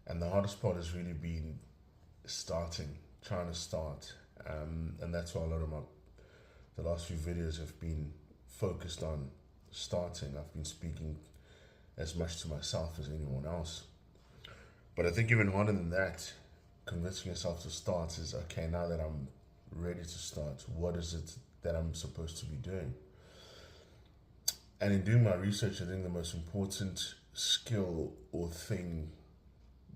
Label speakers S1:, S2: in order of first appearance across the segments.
S1: And the hardest part has really been starting, trying to start. And that's why a lot of the last few videos have been focused on starting. I've been speaking as much to myself as anyone else. But I think even harder than that, convincing yourself to start is okay, now that I'm ready to start, what is it that I'm supposed to be doing? And in doing my research, I think the most important skill or thing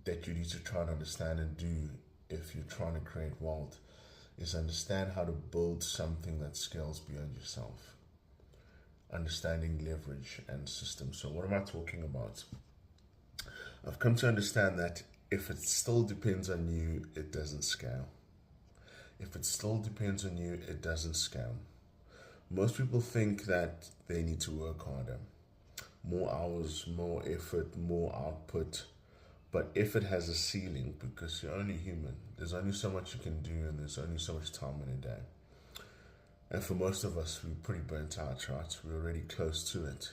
S1: that you need to try and understand and do if you're trying to create wealth is understand how to build something that scales beyond yourself. Understanding leverage and systems. So what am I talking about? I've come to understand that if it still depends on you, it doesn't scale. If it still depends on you, it doesn't scale. Most people think that they need to work harder, more hours, more effort, more output. But effort has a ceiling because you're only human. There's only so much you can do, and there's only so much time in a day. And for most of us, we're pretty burnt out, right? We're already close to it.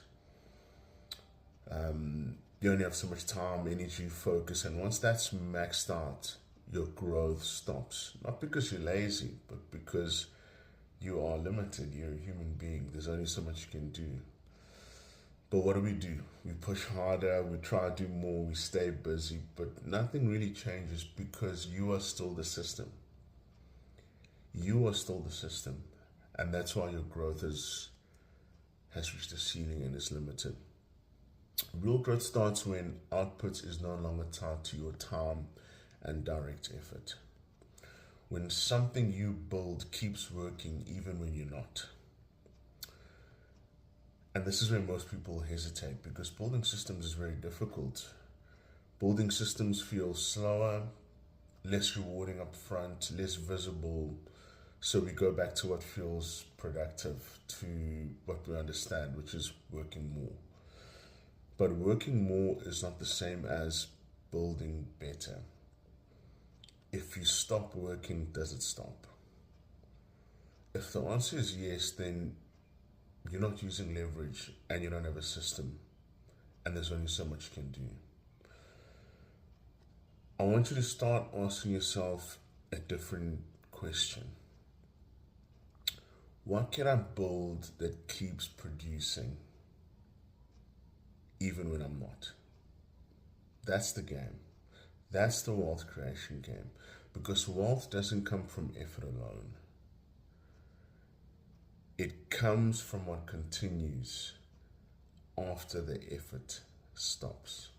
S1: You only have so much time, energy, focus, and once that's maxed out, your growth stops. Not because you're lazy, but because you are limited. You're a human being. There's only so much you can do. But what do? We push harder, we try to do more, we stay busy, but nothing really changes because you are still the system. You are still the system. And that's why your growth has reached a ceiling and is limited. Real growth starts when output is no longer tied to your time and direct effort. When something you build keeps working even when you're not. And this is where most people hesitate because building systems is very difficult. Building systems feel slower, less rewarding up front, less visible. So we go back to what feels productive, to what we understand, which is working more. But working more is not the same as building better. If you stop working, does it stop? If the answer is yes, then you're not using leverage and you don't have a system, and there's only so much you can do. I want you to start asking yourself a different question. What can I build that keeps producing even when I'm not? That's the game. That's the wealth creation game. Because wealth doesn't come from effort alone. It comes from what continues after the effort stops.